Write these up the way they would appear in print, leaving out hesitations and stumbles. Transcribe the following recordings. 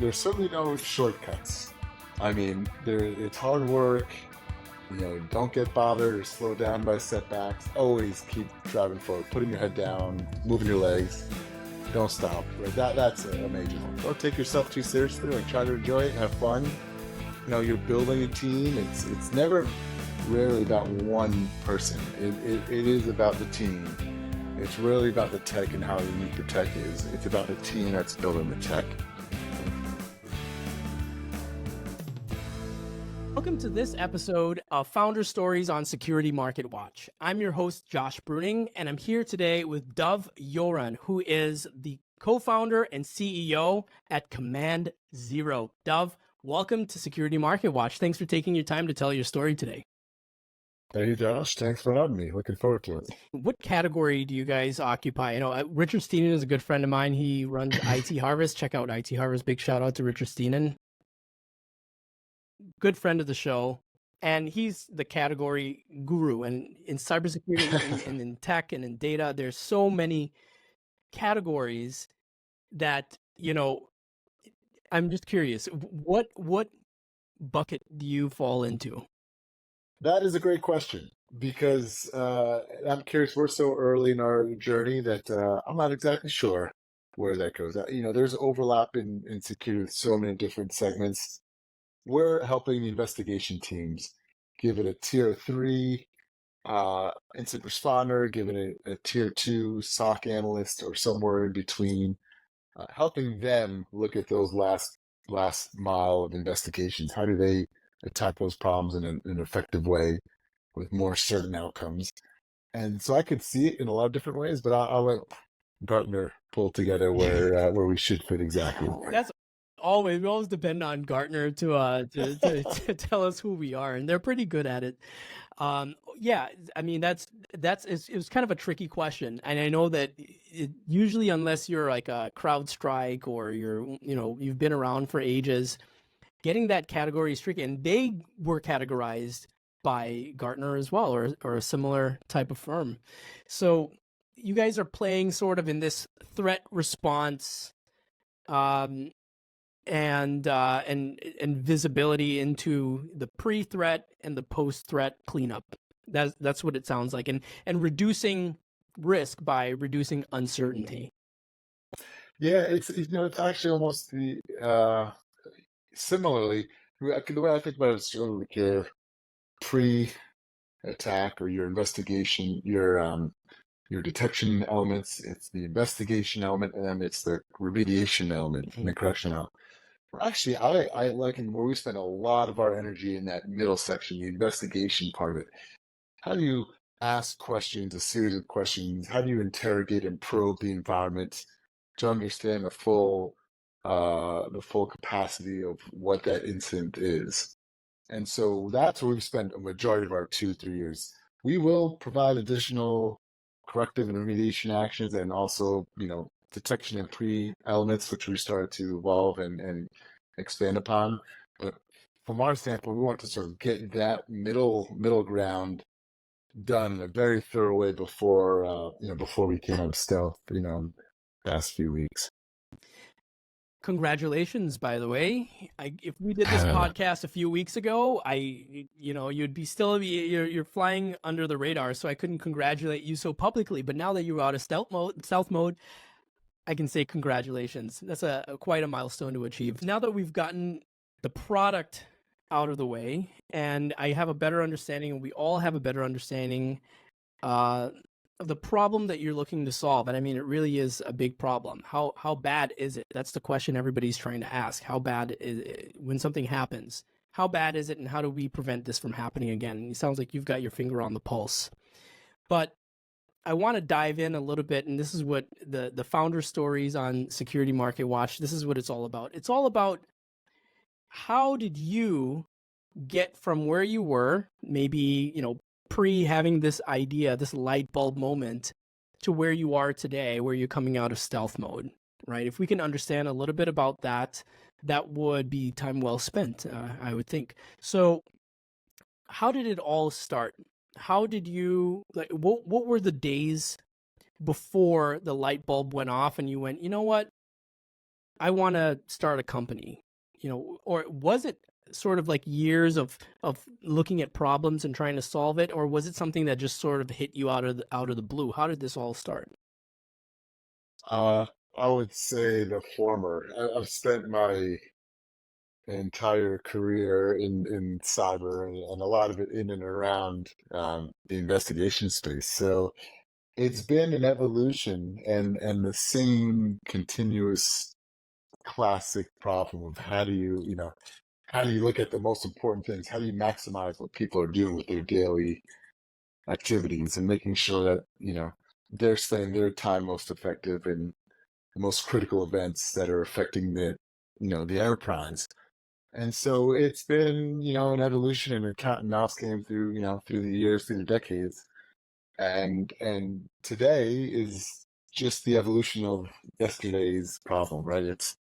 there's certainly no shortcuts. I mean, it's hard work. Don't get bothered or slowed down by setbacks. Always keep driving forward, putting your head down, moving your legs. Don't stop. Right? That's a major one. Don't take yourself too seriously. Like, try to enjoy it, have fun. You're building a team. It's never rarely about one person. It is about the team. It's really about the tech and how unique the tech is. It's about the team that's building the tech. Welcome to this episode of Founder Stories on Security Market Watch. I'm your host, Josh Bruning, and I'm here today with Dov Yoran, who is the co-founder and CEO at Command Zero. Dov, welcome to Security Market Watch. Thanks for taking your time to tell your story today. Hey, Josh. Thanks for having me. Looking forward to it. What category do you guys occupy? Richard Steenan is a good friend of mine. He runs IT Harvest. Check out IT Harvest. Big shout out to Richard Steenan. Good friend of the show, and he's the category guru. And in cybersecurity and in tech and in data, there's so many categories that, I'm just curious, what bucket do you fall into? That is a great question because I'm curious. We're so early in our journey that I'm not exactly sure where that goes. There's overlap in security with so many different segments. We're helping the investigation teams, give it a tier 3 incident responder, give it a tier 2 SOC analyst, or somewhere in between, helping them look at those last mile of investigations. How do they attack those problems in an effective way with more certain outcomes? And so I could see it in a lot of different ways, but I'll let Gartner pull together where we should fit exactly. That's we always depend on Gartner to tell us who we are, and they're pretty good at it. Yeah, I mean it was kind of a tricky question, and I know that usually unless you're like a CrowdStrike or you've been around for ages, getting that category is tricky, and they were categorized by Gartner as well, or a similar type of firm. So you guys are playing sort of in this threat response and visibility into the pre-threat and the post-threat cleanup. That's what it sounds like, and reducing risk by reducing uncertainty. Yeah, it's actually almost the similarly. The way I think about it is sort of like your pre-attack or your investigation, your detection elements. It's the investigation element, and then it's the remediation element and the correction element. Actually, I like where we spend a lot of our energy in that middle section, the investigation part of it. How do you ask questions, a series of questions? How do you interrogate and probe the environment to understand the full capacity of what that incident is? And so that's where we've spent a majority of our 2-3 years. We will provide additional corrective and remediation actions, and also, detection and pre-elements, which we started to evolve and expand upon. But from our standpoint, we want to sort of get that middle ground done in a very thorough way before we came out of stealth, past few weeks. Congratulations, by the way. If we did this podcast a few weeks ago, you'd be you're flying under the radar, so I couldn't congratulate you so publicly. But now that you're out of stealth mode, I can say congratulations. That's quite a milestone to achieve. Now that we've gotten the product out of the way, and I have a better understanding, and we all have a better understanding of the problem that you're looking to solve. And I mean, it really is a big problem. How bad is it? That's the question everybody's trying to ask. How bad is it when something happens? How bad is it, and how do we prevent this from happening again? And it sounds like you've got your finger on the pulse. But I want to dive in a little bit, and this is what the founder stories on Security Market Watch, this is what it's all about. It's all about how did you get from where you were, maybe, pre having this idea, this light bulb moment, to where you are today, where you're coming out of stealth mode, right? If we can understand a little bit about that, that would be time well spent, I would think. So how did it all start? How did you, what were the days before the light bulb went off and you went, you know what? I want to start a company, or was it sort of like years of looking at problems and trying to solve it, or was it something that just sort of hit you out of the blue? How did this all start? Uh, I would say the former. I've spent my entire career in cyber and a lot of it in and around the investigation space. So it's been an evolution and the same continuous classic problem of how do you look at the most important things? How do you maximize what people are doing with their daily activities and making sure that, they're spending their time most effective in the most critical events that are affecting the enterprise. And so it's been, an evolution and a cat and mouse game through, through the years, through the decades. And today is just the evolution of yesterday's problem, right? It's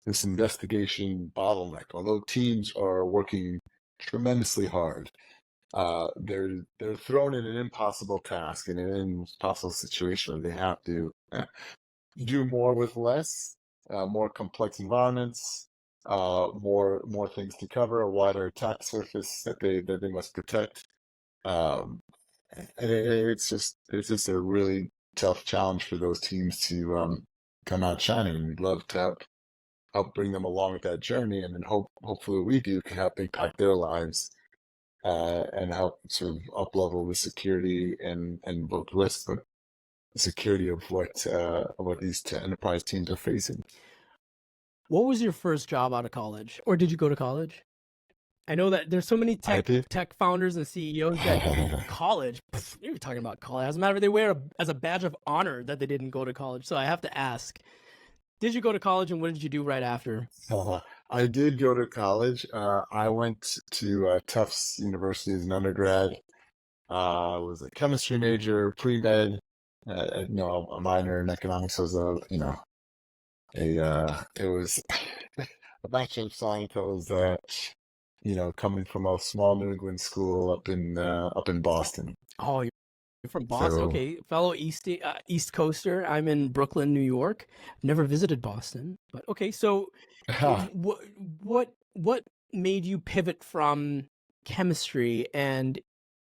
this investigation bottleneck. Although teams are working tremendously hard, they're thrown in an impossible task in an impossible situation where they have to do more with less, more complex environments, more things to cover, a wider attack surface that they must protect. Um, and it's just a really tough challenge for those teams to come out shining. We'd love to help bring them along with that journey, and then hopefully what we do can help impact their lives and help sort of up level the security and both risk, but the security of what these enterprise teams are facing. What was your first job out of college, or did you go to college? I know that there's so many I did. tech founders and CEOs that college. You're talking about college. As a matter of fact, they wear as a badge of honor that they didn't go to college. So I have to ask: did you go to college, and what did you do right after? I did go to college. I went to Tufts University as an undergrad. I was a chemistry major, pre-med, a minor in economics. Was it was a bachelor of science. I was, coming from a small New England school up in Boston. Oh, you're from Boston. So, Okay, fellow East Coaster. I'm in Brooklyn, New York. Never visited Boston, but okay. So, what what made you pivot from chemistry and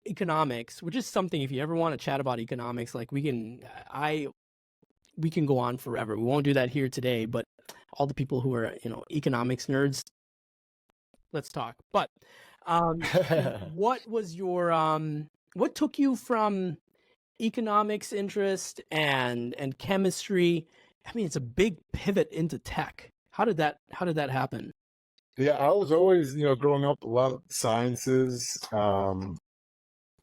economics, which is something, if you ever want to chat about economics, like we can go on forever. We won't do that here today, but all the people who are, economics nerds, let's talk. But um, what was your what took you from economics interest and chemistry? I mean, it's a big pivot into tech. How did that happen? yeah, I was always, growing up, a lot of sciences,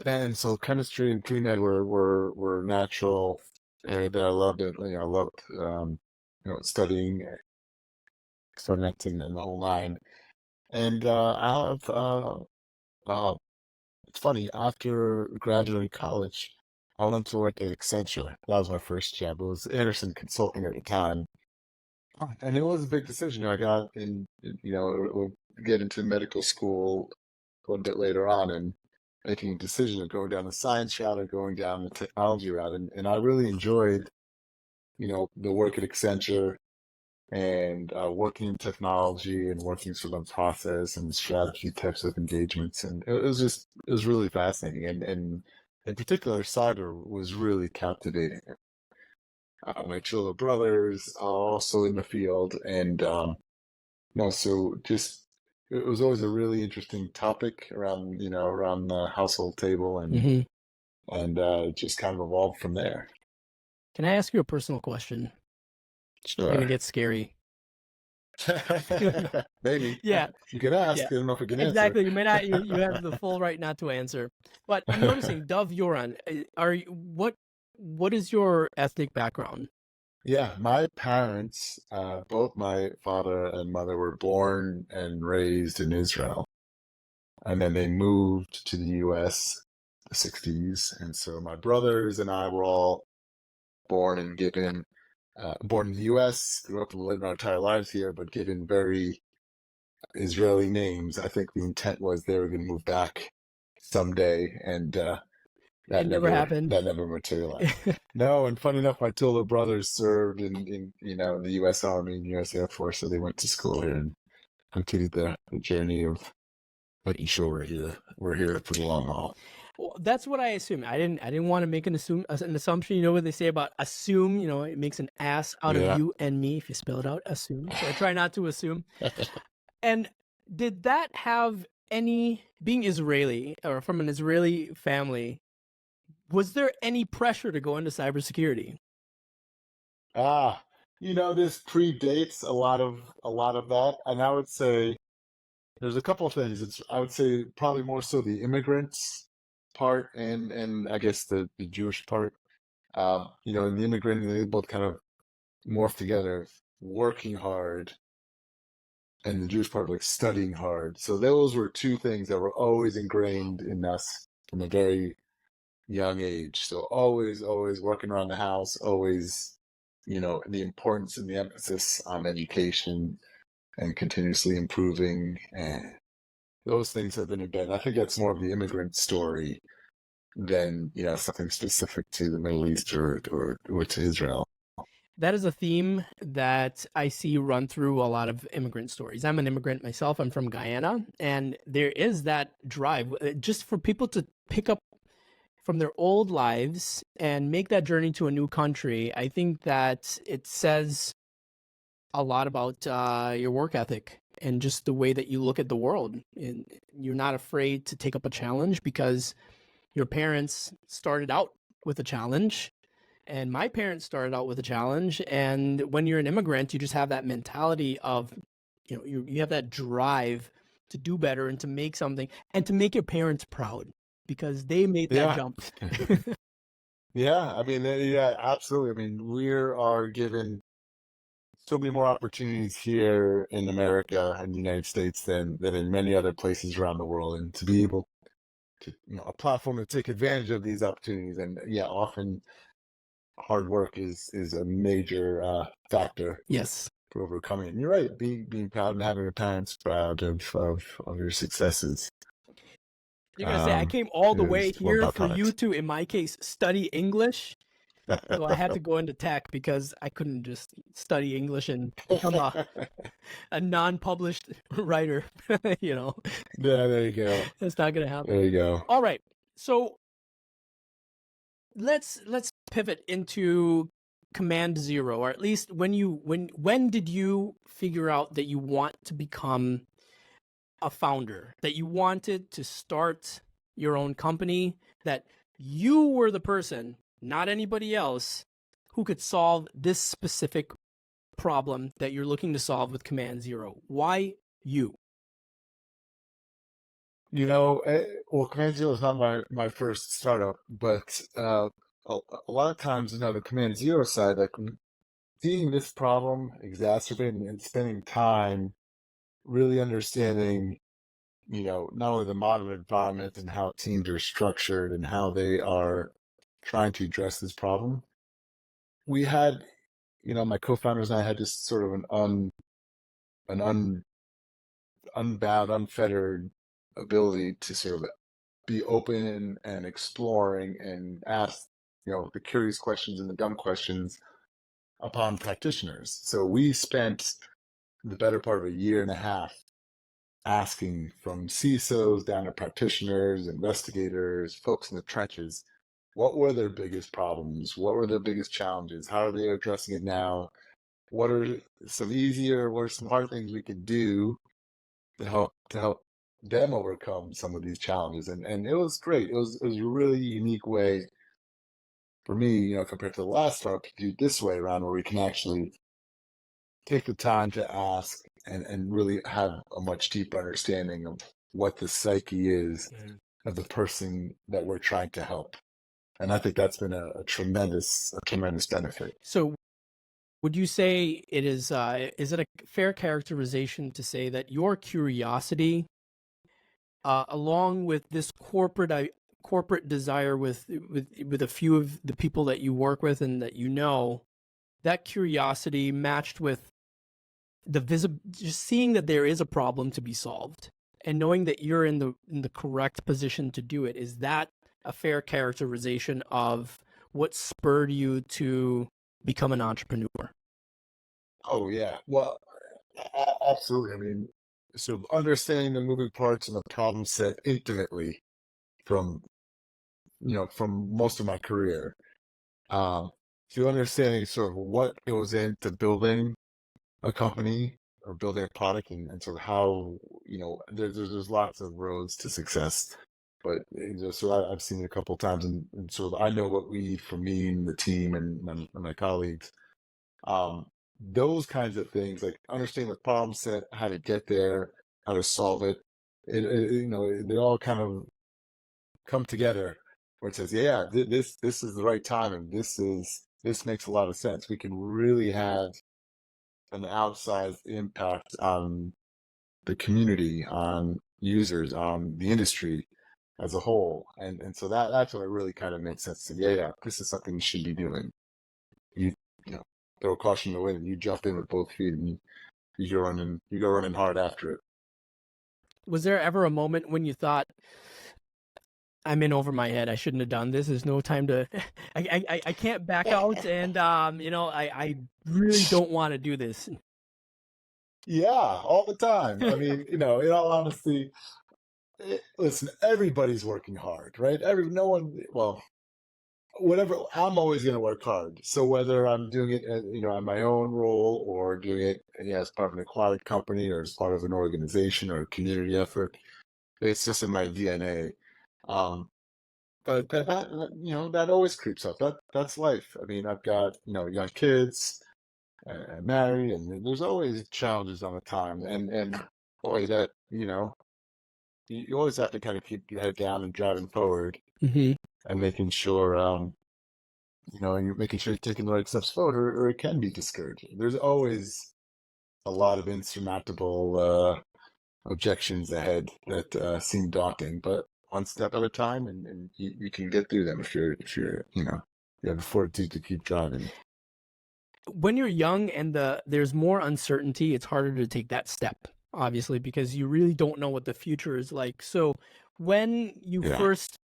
and so chemistry and pre-med were natural, and I loved it. I loved, studying, experimenting, and the whole line. And uh, it's funny. After graduating college, I went to work at Accenture. That was my first job. It was Anderson Consulting at the time, and it was a big decision. I got in, we'll get into medical school a little bit later on, and making a decision of going down the science route or going down the technology route. And I really enjoyed, the work at Accenture and working in technology and working sort of on process and strategy types of engagements. And it was really fascinating. And in particular, cyber was really captivating. My two little brothers are also in the field. And, so just, it was always a really interesting topic around the household table Hmm. and just kind of evolved from there. Can I ask you a personal question? It's gonna Sure. get scary. Maybe. Yeah, You can ask. yeah, I don't know if I can answer. exactly. You may not. You have the full right not to answer. But I'm noticing, Dov Yoran, what is your ethnic background? Yeah, my parents, both my father and mother were born and raised in Israel. And then they moved to the US the 60s. And so my brothers and I were all born and born in the US, grew up and lived our entire lives here, but given very Israeli names. I think the intent was they were going to move back someday, and It never happened. that never materialized. No, and funny enough, my two older brothers served in the U.S. Army and U.S. Air Force, so they went to school here and continued the journey of making sure we're here for the long haul. Well, that's what I assumed. I didn't want to make an assumption. You know what they say about assume? You know, it makes an ass out of Yeah. you and me if you spell it out. Assume. So I try not to assume. And did that have any, being Israeli or from an Israeli family, was there any pressure to go into cybersecurity? This predates a lot of that, and I would say there's a couple of things. I would say probably more so the immigrants part and I guess the Jewish part. And the immigrant, they both kind of morph together, working hard, and the Jewish part like studying hard. So those were two things that were always ingrained in us from a very young age. So always, always working around the house, always, the importance and the emphasis on education and continuously improving. And those things have been embedded. I think that's more of the immigrant story than, something specific to the Middle East or to Israel. That is a theme that I see run through a lot of immigrant stories. I'm an immigrant myself. I'm from Guyana, and there is that drive just for people to pick up from their old lives and make that journey to a new country. I think that it says a lot about your work ethic and just the way that you look at the world. And you're not afraid to take up a challenge because your parents started out with a challenge. And my parents started out with a challenge. And when you're an immigrant, you just have that mentality of, you have that drive to do better and to make something and to make your parents proud because they made that jump. Yeah, I mean, yeah, absolutely. I mean, we are given so many more opportunities here in America and the United States than in many other places around the world, and to be able to, a platform to take advantage of these opportunities. And yeah, often hard work is a major factor. Yes. For overcoming it. And you're right, being proud and having your parents proud of your successes. You're gonna say I came all the way here for byproduct. you to, in my case, study English. So I had to go into tech because I couldn't just study English and become a non-published writer. Yeah, there you go. That's not gonna happen. There you go. All right, so let's pivot into Command Zero, or at least when did you figure out that you want to become a founder, that you wanted to start your own company, that you were the person, not anybody else, who could solve this specific problem that you're looking to solve with Command Zero? Why you? Well, Command Zero is not my first startup, but a lot of times, the Command Zero side, like seeing this problem exacerbating and spending time really understanding, not only the modern environment and how teams are structured and how they are trying to address this problem. We had, my co-founders and I had just sort of an unbound, unfettered ability to sort of be open and exploring and ask, the curious questions and the dumb questions upon practitioners. So we spent the better part of a year and a half asking from CISOs down to practitioners, investigators, folks in the trenches, what were their biggest problems? What were their biggest challenges? How are they addressing it now? What are some easier, what are some hard things we could do to help them overcome some of these challenges? And it was great. It was a really unique way for me, compared to the last startup, to do it this way around where we can actually take the time to ask and really have a much deeper understanding of what the psyche is of the person that we're trying to help. And I think that's been a tremendous benefit. So would you say it is it a fair characterization to say that your curiosity, along with this corporate desire with a few of the people that you work with and that that curiosity matched with just seeing that there is a problem to be solved and knowing that you're in the correct position to do it, is that a fair characterization of what spurred you to become an entrepreneur? Oh yeah. Well, absolutely. I mean, so understanding the moving parts and the problem set intimately from, from most of my career. Um, to understanding sort of what goes into building a company or building a product, and sort of how, there's lots of roads to success. But so I've seen it a couple of times, and sort of I know what we need from me and the team and my colleagues. Um, those kinds of things, like understanding the problem set, how to get there, how to solve it. They all kind of come together where it says, yeah, this is the right time, and this makes a lot of sense. We can really have an outsized impact on the community, on users, on the industry as a whole. And so that's what really kind of makes sense to, yeah, this is something you should be doing. You, you know, throw caution to the wind, and you jump in with both feet, and you go running hard after it. Was there ever a moment when you thought, I'm in over my head. I shouldn't have done this. There's no time to. I can't back out, and I really don't want to do this. Yeah, all the time. I mean, in all honesty, listen, everybody's working hard, right? No one, well, whatever, I'm always going to work hard. So whether I'm doing it, on my own role, or doing it, as part of an aquatic company, or as part of an organization or a community effort, it's just in my DNA. Um, but that always creeps up. That's life. I mean, I've got, young kids, married, and there's always challenges on the time. And boy, that, you always have to kind of keep your head down and driving forward, Mm-hmm. and making sure, and you're making sure you're taking the right steps forward, or it can be discouraging. There's always a lot of insurmountable objections ahead that seem daunting, but one step at a time, and you can get through them if you're you have the fortitude to keep driving. When you're young and there's more uncertainty, it's harder to take that step, obviously, because you really don't know what the future is like. So when you Yeah. first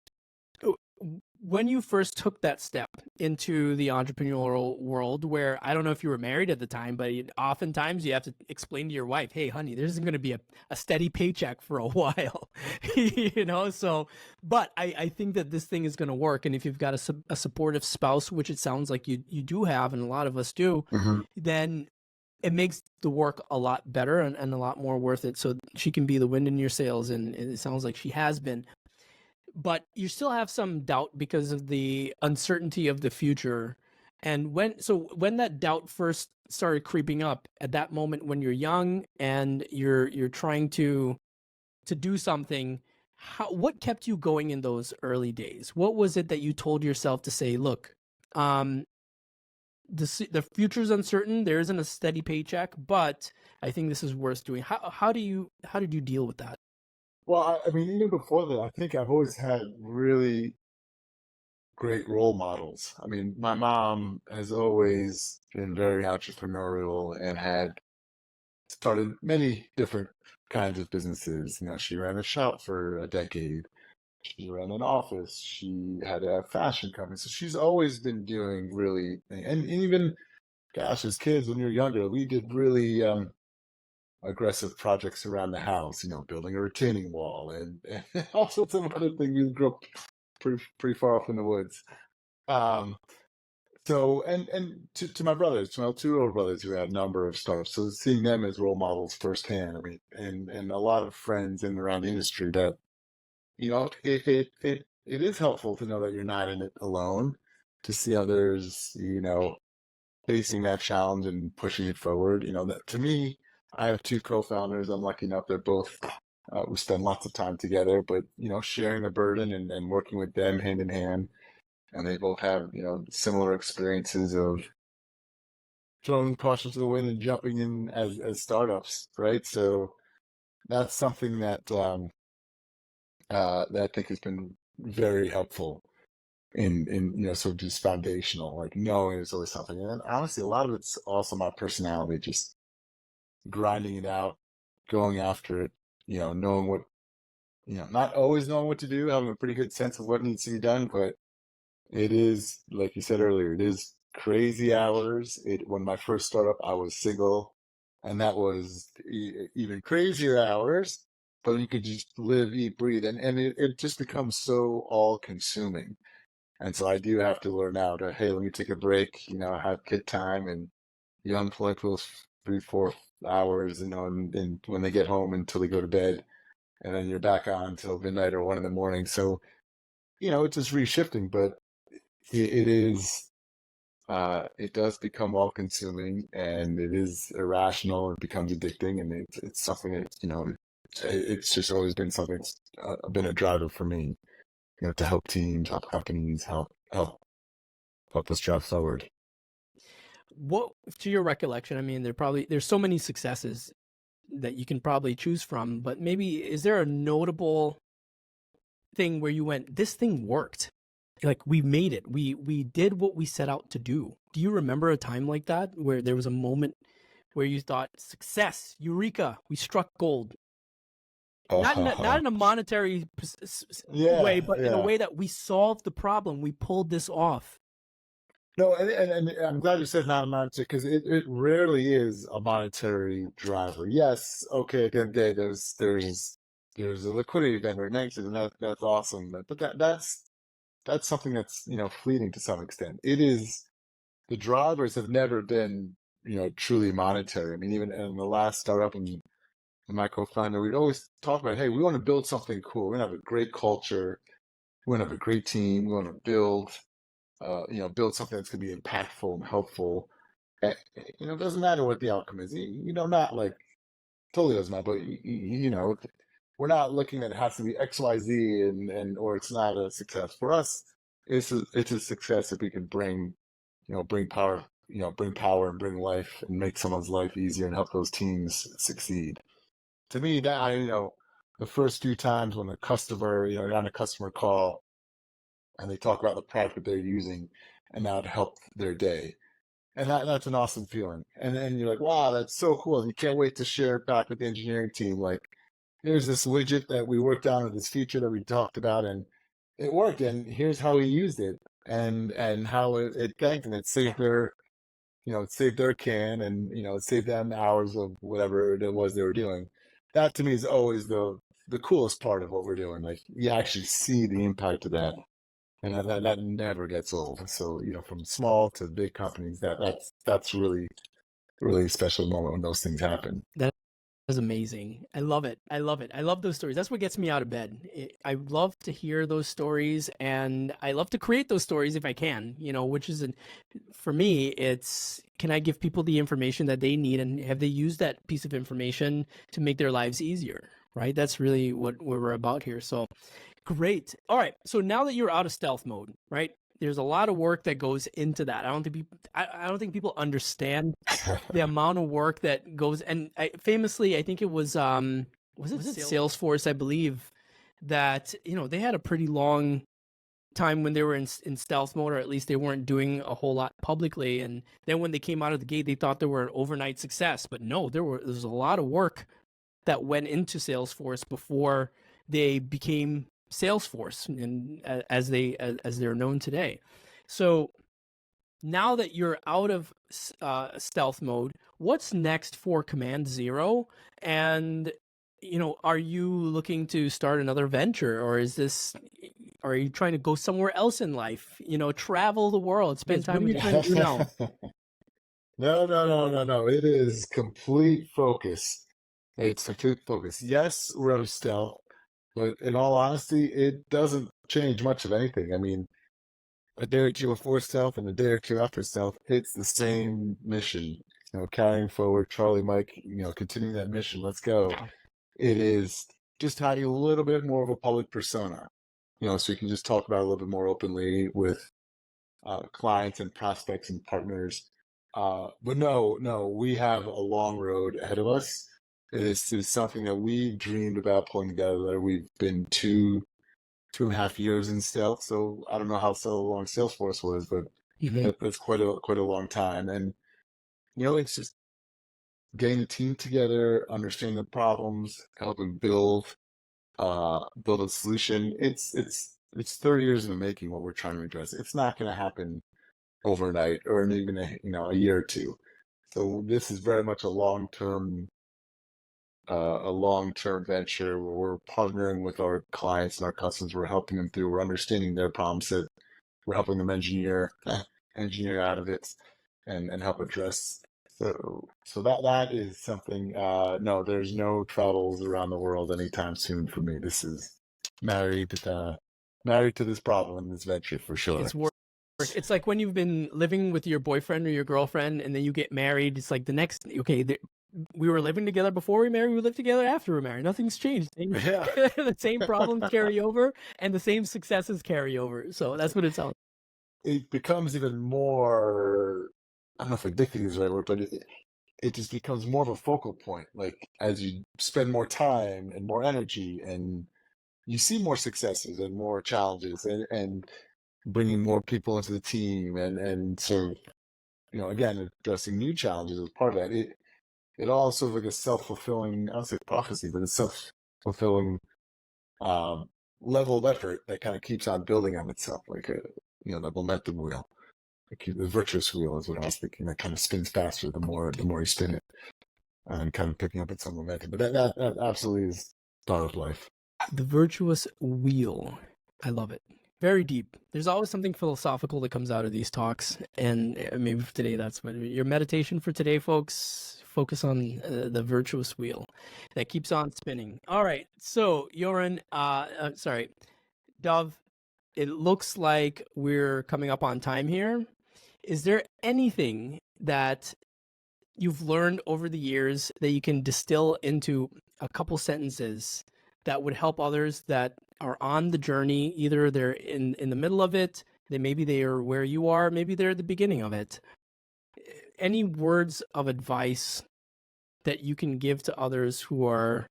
when you first took that step into the entrepreneurial world, where I don't know if you were married at the time, but oftentimes you have to explain to your wife, hey honey, there isn't going to be a steady paycheck for a while. So but I think that this thing is going to work, and if you've got a supportive spouse, which it sounds like you do have, and a lot of us do, Hmm. then it makes the work a lot better, and a lot more worth it, so she can be the wind in your sails, and it sounds like she has been. But you still have some doubt because of the uncertainty of the future. And when that doubt first started creeping up, at that moment when you're young and you're trying to do something, what kept you going in those early days? What was it that you told yourself to say, look, um the future's uncertain, there isn't a steady paycheck, but I think this is worth doing. How did you deal with that? Well, I mean, even before that, I think I've always had really great role models. I mean, my mom has always been very entrepreneurial and had started many different kinds of businesses. She ran a shop for a decade. She ran an office. She had a fashion company. So she's always been doing really, and even, gosh, as kids, when you're younger, we did really aggressive projects around the house, building a retaining wall, and all sorts of other things. We grew up pretty far off in the woods. Um, So, and to my brothers, to my two older brothers who had a number of startups, so seeing them as role models firsthand, I mean, and a lot of friends in and around the industry, that it is helpful to know that you're not in it alone, to see others, facing that challenge and pushing it forward. That, to me, I have two co-founders. I'm lucky enough they're both, we spend lots of time together, but sharing the burden, and working with them hand in hand, and they both have similar experiences of throwing caution to the wind and jumping in as startups, right? So that's something that I think has been very helpful in sort of just foundational, like knowing there's always something. And then, honestly, a lot of it's also my personality, just grinding it out, going after it, knowing what not always knowing what to do, having a pretty good sense of what needs to be done, but it is, like you said earlier, it is crazy hours. When my first startup, I was single, and that was even crazier hours. But you could just live, eat, breathe, and it just becomes so all consuming. And so I do have to learn now to, hey, let me take a break, have kid time, and you unplug for those 3, 4 hours, and when they get home until they go to bed, and then you're back on until midnight or 1 in the morning. So, it's just reshifting, but it is, it does become all consuming, and it is irrational. It becomes addicting, and it's something that, it's just always been something that's been a driver for me, to help teams, help companies, help us drive forward. What, to your recollection, I mean, there's so many successes that you can probably choose from, but maybe is there a notable thing where you went, this thing worked? Like, we made it. We did what we set out to do. Do you remember a time like that where there was a moment where you thought, success, eureka, we struck gold? Not in a monetary Yeah, way, but in a yeah. way that we solved the problem. We pulled this off. No, and I'm glad you said not a monetary, because it rarely is a monetary driver. Yes, okay, at the end of the day, there's a liquidity event or an exit, and that's awesome. But that's something that's, fleeting to some extent. It is the drivers have never been, truly monetary. I mean, even in the last startup and my co-founder, we'd always talk about, hey, we want to build something cool. We want to have a great culture. We want to have a great team. We want to build something that's going to be impactful and helpful. It doesn't matter what the outcome is. Not like totally doesn't matter, but we're not looking at it has to be X, Y, Z, and or it's not a success for us. It's a success if we can bring power and bring life and make someone's life easier and help those teams succeed. To me, the first few times when a customer, you're on a customer call and they talk about the product that they're using and now to help their day. And that's an awesome feeling. And then you're like, wow, that's so cool. And you can't wait to share it back with the engineering team. Like, here's this widget that we worked on, or this feature that we talked about, and it worked. And here's how we used it, and how it thanked, and it saved their can, and it saved them hours of whatever it was they were doing. That to me is always the coolest part of what we're doing. Like, you actually see the impact of that, and that never gets old. So, from small to big companies, that's really really special moment when those things happen. That is amazing. I love it. I love it. I love those stories. That's what gets me out of bed. I love to hear those stories, and I love to create those stories if I can, which is, for me, it's, can I give people the information that they need, and have they used that piece of information to make their lives easier, right? That's really what we're about here. So great. All right. So now that you're out of stealth mode, right? There's a lot of work that goes into that. I don't think people understand the amount of work that goes. And famously, I think it was it Salesforce, I believe, that they had a pretty long time when they were in stealth mode, or at least they weren't doing a whole lot publicly. And then when they came out of the gate, they thought they were an overnight success. But no, there's a lot of work that went into Salesforce before they became Salesforce, and as they're known today. So now that you're out of stealth mode, what's next for Command Zero? And are you looking to start another venture, or are you trying to go somewhere else in life? Travel the world, spend time with your friends. No. No, no, no, no, no. It is complete focus. It's complete focus. Yes, we're out of stealth, but in all honesty, it doesn't change much of anything. I mean, a day or two before stealth and a day or two after stealth, it's the same mission. Carrying forward, Charlie, Mike, continuing that mission. Let's go. It is just having a little bit more of a public persona, so you can just talk about it a little bit more openly with clients and prospects and partners. But no, we have a long road ahead of us. It is something that we dreamed about pulling together. We've been 2.5 years in stealth, so I don't know how so long Salesforce was, but that's quite a long time. And it's just getting the team together, understanding the problems, helping build, build a solution. It's 30 years in the making what we're trying to address. It's not going to happen overnight or in even a year or two. So this is very much a long-term venture where we're partnering with our clients and our customers. We're helping them through. We're understanding their problem set. We're helping them engineer out of it, and help address. So that is something. No, there's no travels around the world anytime soon for me. This is married married to this problem and this venture for sure. It's work. It's like when you've been living with your boyfriend or your girlfriend, and then you get married. It's like the next. Okay, we were living together before we married. We lived together after we married. Nothing's changed. Yeah. The same problems carry over, and the same successes carry over. So that's what it sounds. It becomes even more. I don't know if addicting is the right word, but it just becomes more of a focal point. Like as you spend more time and more energy, and you see more successes and more challenges, and bringing more people into the team, and so again addressing new challenges as part of that. It all sort of like a self-fulfilling, I don't say prophecy, but a self-fulfilling um, level of effort that kind of keeps on building on itself, like the momentum wheel. The virtuous wheel is what I was thinking. That kind of spins faster the more you spin it, and kind of picking up at some momentum. But that absolutely is startup life. The virtuous wheel. I love it. Very deep. There's always something philosophical that comes out of these talks, and maybe for today, that's what your meditation for today, folks. Focus on the virtuous wheel that keeps on spinning. All right. So, Yoran, sorry, Dov, it looks like we're coming up on time here. Is there anything that you've learned over the years that you can distill into a couple sentences that would help others that are on the journey? Either they're in the middle of it, maybe they are where you are, maybe they're at the beginning of it. Any words of advice that you can give to others who are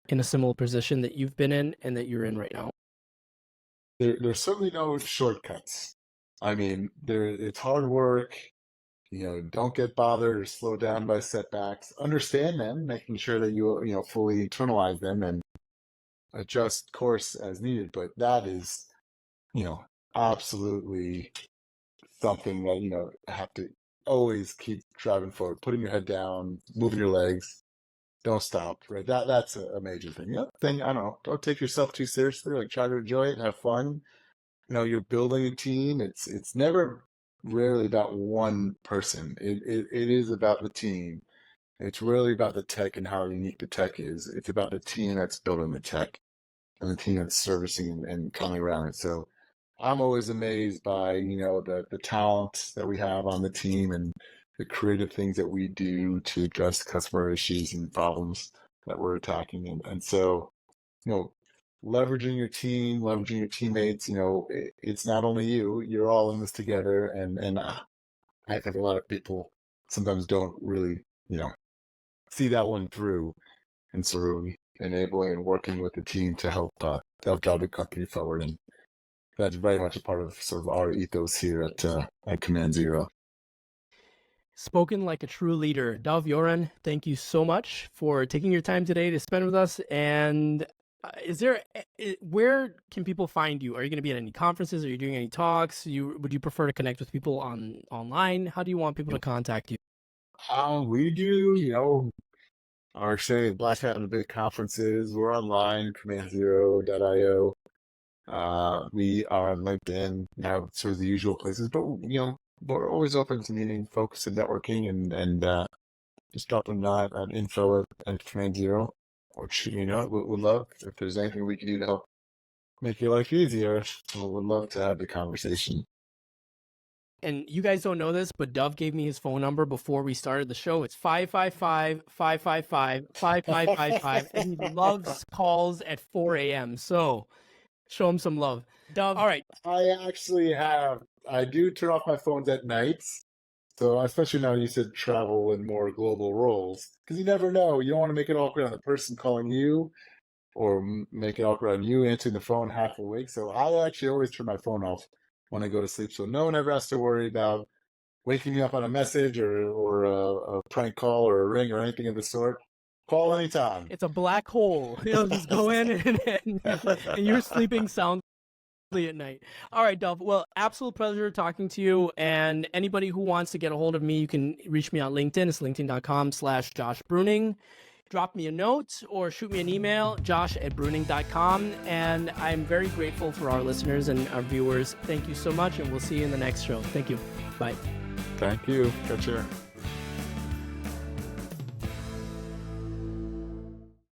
in a similar position that you've been in and that you're in right now? There's certainly no shortcuts. I mean, it's hard work. Don't get bothered or slowed down by setbacks. Understand them, making sure that you fully internalize them and adjust course as needed. But that is, absolutely something that have to always keep driving forward, putting your head down, moving your legs. Don't stop. Right. That's a major thing. Thing, I don't know. Don't take yourself too seriously. Like try to enjoy it, have fun. You're building a team. It's never rarely about one person. It is about the team. It's really about the tech and how unique the tech is. It's about the team that's building the tech and the team that's servicing and coming around it. So I'm always amazed by, the talent that we have on the team and the creative things that we do to address customer issues and problems that we're attacking. And so, leveraging your team, leveraging your teammates, it's not only you're all in this together. And I think a lot of people sometimes don't really, see that one through. And sort of enabling and working with the team to help drive the company forward. And that's very much a part of sort of our ethos here at Command Zero. Spoken like a true leader. Dov Yoran, thank you so much for taking your time today to spend with us. And where can people find you? Are you going to be at any conferences? Are you doing any talks? Would you prefer to connect with people online? How do you want people to contact you? We do, our say Black Hat and the big conferences. We're online, command0.io. We are on LinkedIn, sort of the usual places, but we're always open to meeting folks and networking, and just drop them a note at info at Command Zero, or shoot me a note. We'd love if there's anything we can do to help make your life easier. We'd love to have the conversation. And you guys don't know this, but Dov gave me his phone number before we started the show. It's 555-555-5555, and he loves calls at 4 a.m. So show him some love. Dov, all right. I do turn off my phones at nights. So especially now you said travel and more global roles, because you never know. You don't want to make it awkward on the person calling you, or make it awkward on you answering the phone half awake. So I actually always turn my phone off when I go to sleep. So no one ever has to worry about waking me up on a message or a prank call or a ring or anything of the sort. Call anytime. It's a black hole. You'll just go in and you're sleeping soundly at night. All right, Dov. Well, absolute pleasure talking to you. And anybody who wants to get a hold of me, you can reach me on LinkedIn. It's linkedin.com/Josh Bruning. Drop me a note or shoot me an email, josh@bruning.com. And I'm very grateful for our listeners and our viewers. Thank you so much, and we'll see you in the next show. Thank you. Bye. Thank you. Catch you.